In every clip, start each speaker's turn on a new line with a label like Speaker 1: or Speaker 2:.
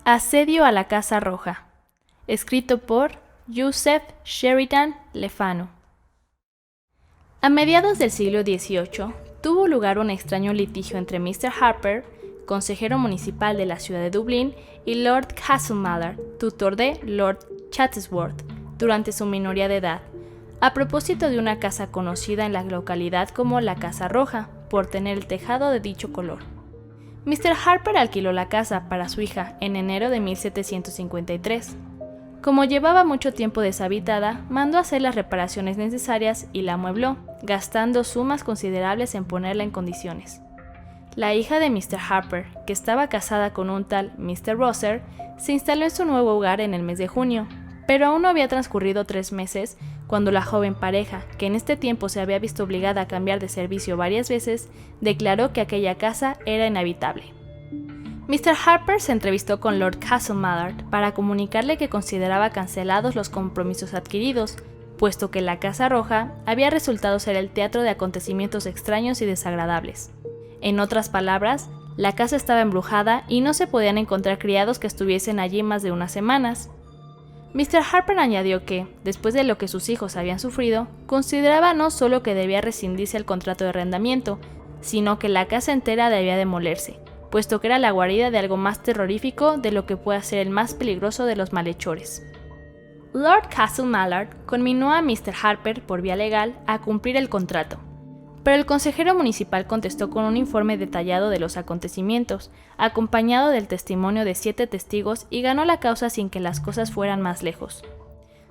Speaker 1: Asedio a la Casa Roja, escrito por Joseph Sheridan Le Fanu. A mediados del siglo XVIII tuvo lugar un extraño litigio entre Mr. Harper, consejero municipal de la ciudad de Dublín, y Lord Castlemallar, tutor de Lord Chatsworth, durante su minoría de edad, a propósito de una casa conocida en la localidad como la Casa Roja, por tener el tejado de dicho color. Mr. Harper alquiló la casa para su hija en enero de 1753. Como llevaba mucho tiempo deshabitada, mandó hacer las reparaciones necesarias y la amuebló, gastando sumas considerables en ponerla en condiciones. La hija de Mr. Harper, que estaba casada con un tal Mr. Rosser, se instaló en su nuevo hogar en el mes de junio, pero aún no había transcurrido 3 meses cuando la joven pareja, que en este tiempo se había visto obligada a cambiar de servicio varias veces, declaró que aquella casa era inhabitable. Mr. Harper se entrevistó con Lord Castlemallar para comunicarle que consideraba cancelados los compromisos adquiridos, puesto que la Casa Roja había resultado ser el teatro de acontecimientos extraños y desagradables. En otras palabras, la casa estaba embrujada y no se podían encontrar criados que estuviesen allí más de unas semanas. Mr. Harper añadió que, después de lo que sus hijos habían sufrido, consideraba no solo que debía rescindirse el contrato de arrendamiento, sino que la casa entera debía demolerse, puesto que era la guarida de algo más terrorífico de lo que puede ser el más peligroso de los malhechores. Lord Castlemallar conminó a Mr. Harper, por vía legal, a cumplir el contrato, pero el consejero municipal contestó con un informe detallado de los acontecimientos, acompañado del testimonio de 7 testigos, y ganó la causa sin que las cosas fueran más lejos.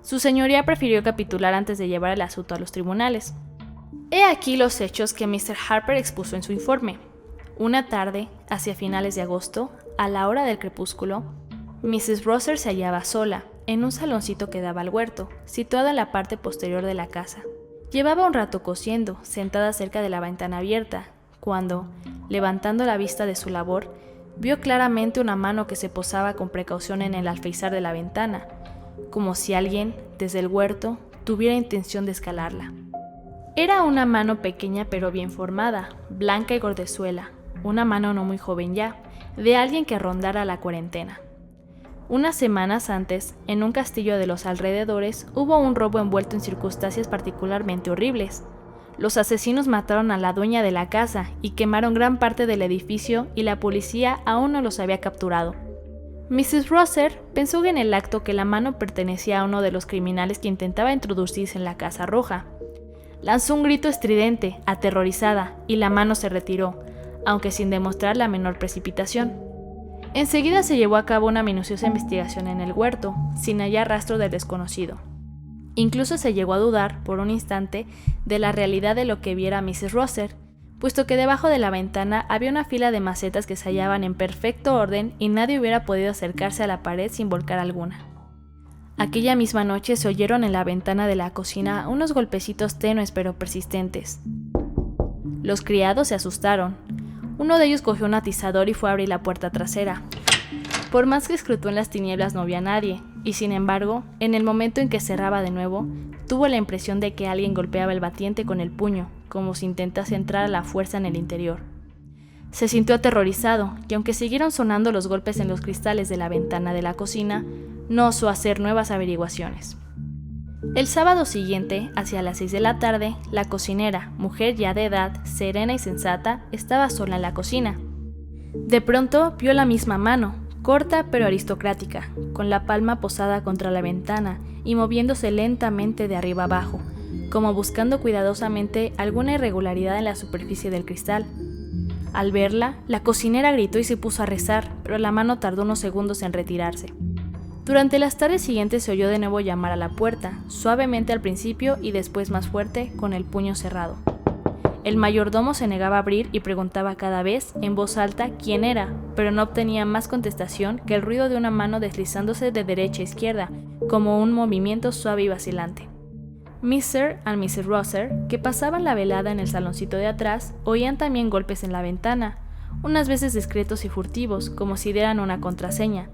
Speaker 1: Su señoría prefirió capitular antes de llevar el asunto a los tribunales. He aquí los hechos que Mr. Harper expuso en su informe. Una tarde, hacia finales de agosto, a la hora del crepúsculo, Mrs. Rosser se hallaba sola, en un saloncito que daba al huerto, situado en la parte posterior de la casa. Llevaba un rato cosiendo, sentada cerca de la ventana abierta, cuando, levantando la vista de su labor, vio claramente una mano que se posaba con precaución en el alféizar de la ventana, como si alguien, desde el huerto, tuviera intención de escalarla. Era una mano pequeña pero bien formada, blanca y gordezuela, una mano no muy joven ya, de alguien que rondara la cuarentena. Unas semanas antes, en un castillo de los alrededores, hubo un robo envuelto en circunstancias particularmente horribles. Los asesinos mataron a la dueña de la casa y quemaron gran parte del edificio, y la policía aún no los había capturado. Mrs. Rosser pensó en el acto que la mano pertenecía a uno de los criminales que intentaba introducirse en la Casa Roja. Lanzó un grito estridente, aterrorizada, y la mano se retiró, aunque sin demostrar la menor precipitación. Enseguida se llevó a cabo una minuciosa investigación en el huerto, sin hallar rastro del desconocido. Incluso se llegó a dudar, por un instante, de la realidad de lo que viera Mrs. Rosser, puesto que debajo de la ventana había una fila de macetas que se hallaban en perfecto orden y nadie hubiera podido acercarse a la pared sin volcar alguna. Aquella misma noche se oyeron en la ventana de la cocina unos golpecitos tenues pero persistentes. Los criados se asustaron. Uno de ellos cogió un atizador y fue a abrir la puerta trasera. Por más que escrutó en las tinieblas no vio a nadie, y sin embargo, en el momento en que cerraba de nuevo, tuvo la impresión de que alguien golpeaba el batiente con el puño, como si intentase entrar a la fuerza en el interior. Se sintió aterrorizado, y aunque siguieron sonando los golpes en los cristales de la ventana de la cocina, no osó hacer nuevas averiguaciones. El sábado siguiente, hacia las 6 de la tarde, la cocinera, mujer ya de edad, serena y sensata, estaba sola en la cocina. De pronto vio la misma mano, corta pero aristocrática, con la palma posada contra la ventana y moviéndose lentamente de arriba abajo, como buscando cuidadosamente alguna irregularidad en la superficie del cristal. Al verla, la cocinera gritó y se puso a rezar, pero la mano tardó unos segundos en retirarse. Durante las tardes siguientes se oyó de nuevo llamar a la puerta, suavemente al principio y después más fuerte, con el puño cerrado. El mayordomo se negaba a abrir y preguntaba cada vez, en voz alta, quién era, pero no obtenía más contestación que el ruido de una mano deslizándose de derecha a izquierda, como un movimiento suave y vacilante. Mr. y Mrs. Rosser, que pasaban la velada en el saloncito de atrás, oían también golpes en la ventana, unas veces discretos y furtivos, como si dieran una contraseña,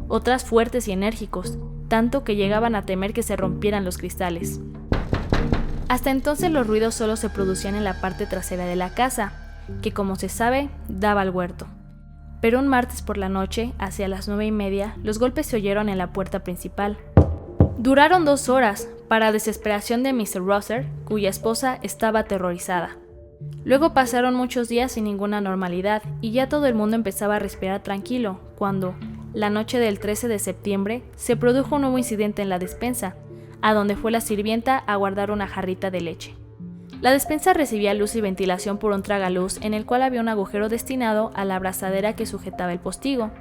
Speaker 1: otras fuertes y enérgicos, tanto que llegaban a temer que se rompieran los cristales. Hasta entonces los ruidos solo se producían en la parte trasera de la casa, que como se sabe, daba al huerto. pero un martes por la noche, hacia las 9:30, los golpes se oyeron en la puerta principal. Duraron 2 horas, para desesperación de Mr. Rosser, cuya esposa estaba aterrorizada. Luego pasaron muchos días sin ninguna normalidad y ya todo el mundo empezaba a respirar tranquilo, cuando, la noche del 13 de septiembre, se produjo un nuevo incidente en la despensa, a donde fue la sirvienta a guardar una jarrita de leche. La despensa recibía luz y ventilación por un tragaluz en el cual había un agujero destinado a la abrazadera que sujetaba el postigo.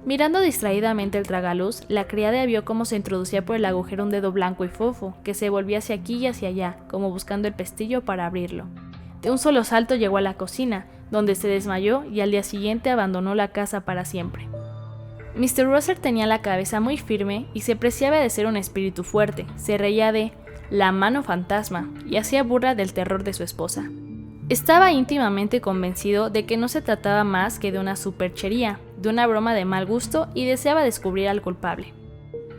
Speaker 1: Mirando distraídamente el tragaluz, la criada vio cómo se introducía por el agujero un dedo blanco y fofo, que se volvía hacia aquí y hacia allá, como buscando el pestillo para abrirlo. De un solo salto llegó a la cocina, donde se desmayó y al día siguiente abandonó la casa para siempre. Mr. Rosser tenía la cabeza muy firme y se preciaba de ser un espíritu fuerte. Se reía de la mano fantasma y hacía burla del terror de su esposa. Estaba íntimamente convencido de que no se trataba más que de una superchería, de una broma de mal gusto y deseaba descubrir al culpable.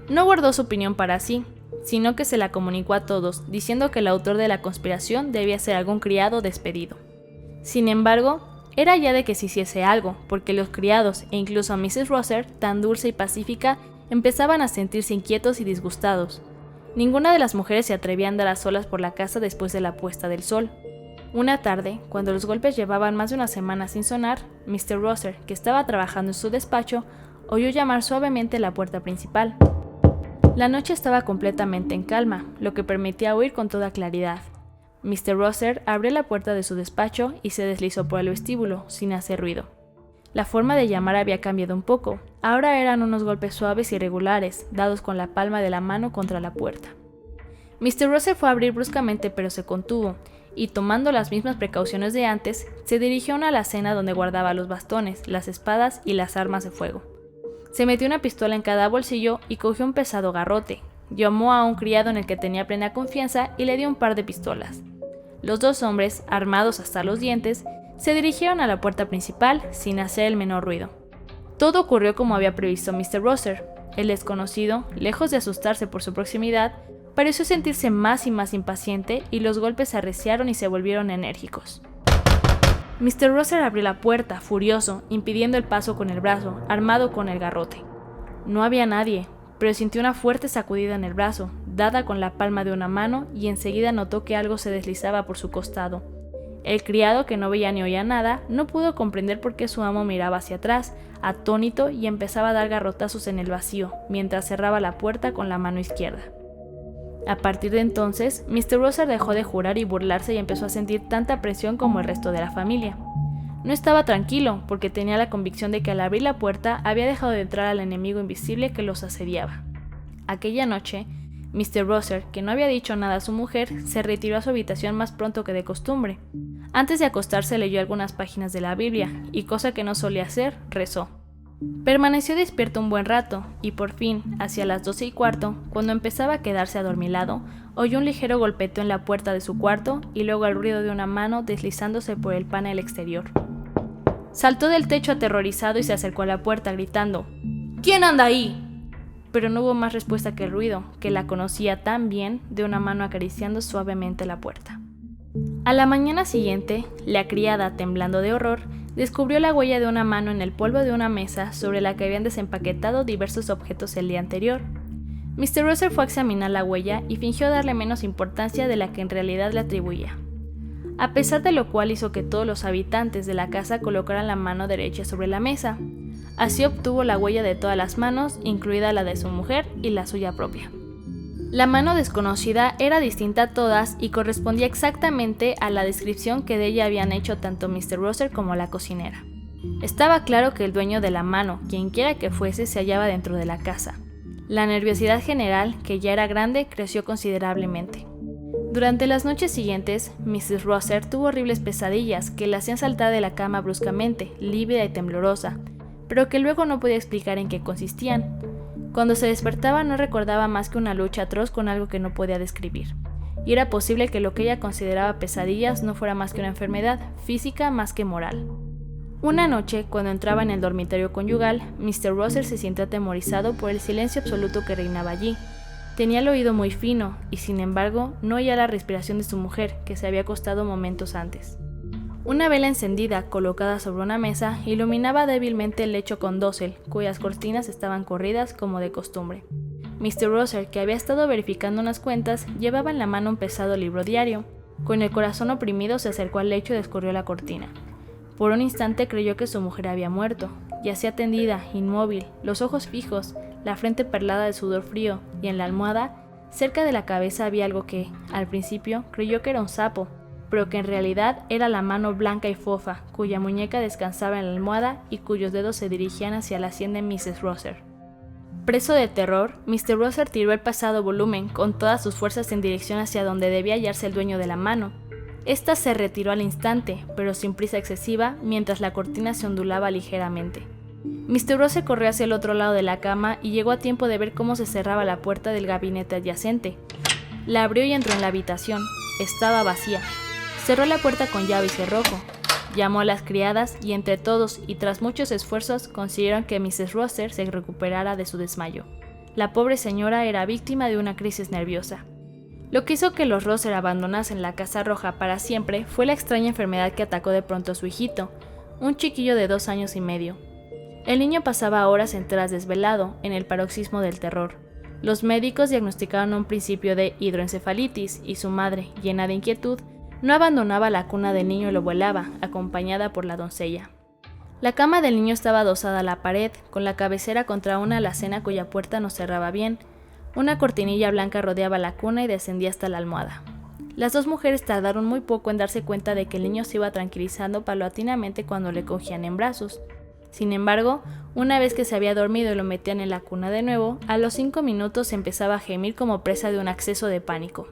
Speaker 1: No guardó su opinión para sí, sino que se la comunicó a todos, diciendo que el autor de la conspiración debía ser algún criado despedido. Sin embargo, era ya de que se hiciese algo, porque los criados e incluso Mrs. Rosser, tan dulce y pacífica, empezaban a sentirse inquietos y disgustados. Ninguna de las mujeres se atrevía a andar a solas por la casa después de la puesta del sol. Una tarde, cuando los golpes llevaban más de una semana sin sonar, Mr. Rosser, que estaba trabajando en su despacho, oyó llamar suavemente a la puerta principal. La noche estaba completamente en calma, lo que permitía oír con toda claridad. Mr. Rosser abrió la puerta de su despacho y se deslizó por el vestíbulo, sin hacer ruido. La forma de llamar había cambiado un poco. Ahora eran unos golpes suaves y regulares, dados con la palma de la mano contra la puerta. Mr. Rosser fue a abrir bruscamente, pero se contuvo, y tomando las mismas precauciones de antes, se dirigió a una alacena donde guardaba los bastones, las espadas y las armas de fuego. Se metió una pistola en cada bolsillo y cogió un pesado garrote. Llamó a un criado en el que tenía plena confianza y le dio un par de pistolas. Los 2 hombres, armados hasta los dientes, se dirigieron a la puerta principal sin hacer el menor ruido. Todo ocurrió como había previsto Mr. Rosser. El desconocido, lejos de asustarse por su proximidad, pareció sentirse más y más impaciente y los golpes se arreciaron y se volvieron enérgicos. Mr. Rosser abrió la puerta, furioso, impidiendo el paso con el brazo, armado con el garrote. No había nadie, pero sintió una fuerte sacudida en el brazo, dada con la palma de una mano, y enseguida notó que algo se deslizaba por su costado. El criado, que no veía ni oía nada, no pudo comprender por qué su amo miraba hacia atrás, atónito, y empezaba a dar garrotazos en el vacío, mientras cerraba la puerta con la mano izquierda. A partir de entonces, Mr. Rosser dejó de jurar y burlarse y empezó a sentir tanta presión como el resto de la familia. No estaba tranquilo, porque tenía la convicción de que al abrir la puerta había dejado de entrar al enemigo invisible que los asediaba. Aquella noche, Mr. Rosser, que no había dicho nada a su mujer, se retiró a su habitación más pronto que de costumbre. Antes de acostarse leyó algunas páginas de la Biblia, y cosa que no solía hacer, rezó. Permaneció despierto un buen rato, y por fin, hacia las 12:15, cuando empezaba a quedarse adormilado, oyó un ligero golpeteo en la puerta de su cuarto y luego el ruido de una mano deslizándose por el panel exterior. Saltó del techo aterrorizado y se acercó a la puerta gritando: «¿Quién anda ahí?». Pero no hubo más respuesta que el ruido, que la conocía tan bien, de una mano acariciando suavemente la puerta. A la mañana siguiente, la criada, temblando de horror, descubrió la huella de una mano en el polvo de una mesa sobre la que habían desempaquetado diversos objetos el día anterior. Mr. Rosser fue a examinar la huella y fingió darle menos importancia de la que en realidad le atribuía, a pesar de lo cual hizo que todos los habitantes de la casa colocaran la mano derecha sobre la mesa. Así obtuvo la huella de todas las manos, incluida la de su mujer y la suya propia. La mano desconocida era distinta a todas y correspondía exactamente a la descripción que de ella habían hecho tanto Mr. Rosser como la cocinera. Estaba claro que el dueño de la mano, quienquiera que fuese, se hallaba dentro de la casa. La nerviosidad general, que ya era grande, creció considerablemente. Durante las noches siguientes, Mrs. Rosser tuvo horribles pesadillas que la hacían saltar de la cama bruscamente, lívida y temblorosa, pero que luego no podía explicar en qué consistían. Cuando se despertaba no recordaba más que una lucha atroz con algo que no podía describir, y era posible que lo que ella consideraba pesadillas no fuera más que una enfermedad física más que moral. Una noche, cuando entraba en el dormitorio conyugal, Mr. Rosser se sintió atemorizado por el silencio absoluto que reinaba allí. Tenía el oído muy fino, y sin embargo no oía la respiración de su mujer, que se había acostado momentos antes. Una vela encendida, colocada sobre una mesa, iluminaba débilmente el lecho con dosel, cuyas cortinas estaban corridas como de costumbre. Mr. Rosser, que había estado verificando unas cuentas, llevaba en la mano un pesado libro diario. Con el corazón oprimido se acercó al lecho y descorrió la cortina. Por un instante creyó que su mujer había muerto. Yacía tendida, inmóvil, los ojos fijos, la frente perlada de sudor frío, y en la almohada, cerca de la cabeza había algo que, al principio, creyó que era un sapo, pero que en realidad era la mano blanca y fofa, cuya muñeca descansaba en la almohada y cuyos dedos se dirigían hacia la sien de Mrs. Rosser. Preso de terror, Mr. Rosser tiró el pesado volumen con todas sus fuerzas en dirección hacia donde debía hallarse el dueño de la mano. Esta se retiró al instante, pero sin prisa excesiva, mientras la cortina se ondulaba ligeramente. Mr. Rosser corrió hacia el otro lado de la cama y llegó a tiempo de ver cómo se cerraba la puerta del gabinete adyacente. La abrió y entró en la habitación. Estaba vacía. Cerró la puerta con llave y cerrojo. Llamó a las criadas y entre todos y tras muchos esfuerzos consiguieron que Mrs. Rosser se recuperara de su desmayo. La pobre señora era víctima de una crisis nerviosa. Lo que hizo que los Rosser abandonasen la Casa Roja para siempre fue la extraña enfermedad que atacó de pronto a su hijito, un chiquillo de 2 años y medio. El niño pasaba horas enteras desvelado, en el paroxismo del terror. Los médicos diagnosticaron un principio de hidroencefalitis y su madre, llena de inquietud, no abandonaba la cuna del niño y lo vuelaba, acompañada por la doncella. La cama del niño estaba adosada a la pared, con la cabecera contra una alacena cuya puerta no cerraba bien. Una cortinilla blanca rodeaba la cuna y descendía hasta la almohada. Las dos mujeres tardaron muy poco en darse cuenta de que el niño se iba tranquilizando paulatinamente cuando le cogían en brazos. Sin embargo, una vez que se había dormido y lo metían en la cuna de nuevo, a los 5 minutos empezaba a gemir como presa de un acceso de pánico.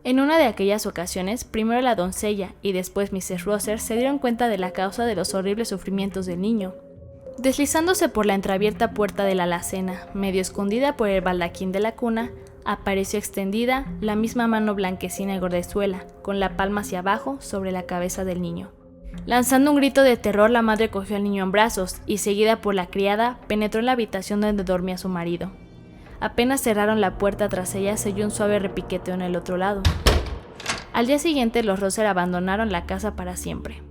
Speaker 1: En una de aquellas ocasiones, primero la doncella y después Mrs. Rosser se dieron cuenta de la causa de los horribles sufrimientos del niño. Deslizándose por la entreabierta puerta de la alacena, medio escondida por el baldaquín de la cuna, apareció extendida la misma mano blanquecina y gordezuela, con la palma hacia abajo sobre la cabeza del niño. Lanzando un grito de terror, la madre cogió al niño en brazos y, seguida por la criada, penetró en la habitación donde dormía su marido. Apenas cerraron la puerta tras ella, se oyó un suave repiqueteo en el otro lado. Al día siguiente, los Rosser abandonaron la casa para siempre.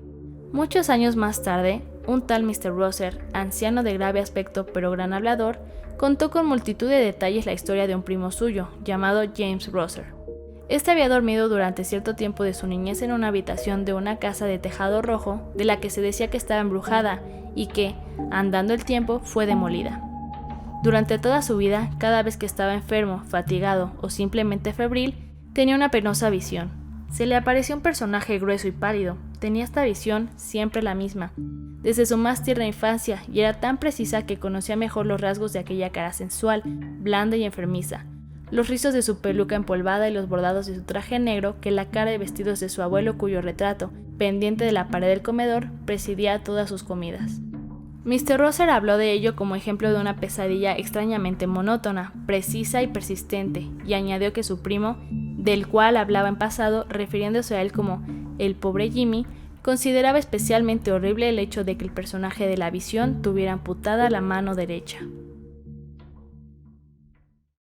Speaker 1: Muchos años más tarde, un tal Mr. Rosser, anciano de grave aspecto pero gran hablador, contó con multitud de detalles la historia de un primo suyo, llamado James Rosser. Este había dormido durante cierto tiempo de su niñez en una habitación de una casa de tejado rojo, de la que se decía que estaba embrujada y que, andando el tiempo, fue demolida. Durante toda su vida, cada vez que estaba enfermo, fatigado o simplemente febril, tenía una penosa visión. Se le apareció un personaje grueso y pálido. Tenía esta visión siempre la misma, desde su más tierna infancia, y era tan precisa que conocía mejor los rasgos de aquella cara sensual, blanda y enfermiza, los rizos de su peluca empolvada y los bordados de su traje negro que la cara y vestidos de su abuelo, cuyo retrato, pendiente de la pared del comedor, presidía todas sus comidas. Mr. Rosser habló de ello como ejemplo de una pesadilla extrañamente monótona, precisa y persistente, y añadió que su primo, del cual hablaba en pasado, refiriéndose a él como el pobre Jimmy, consideraba especialmente horrible el hecho de que el personaje de la visión tuviera amputada la mano derecha.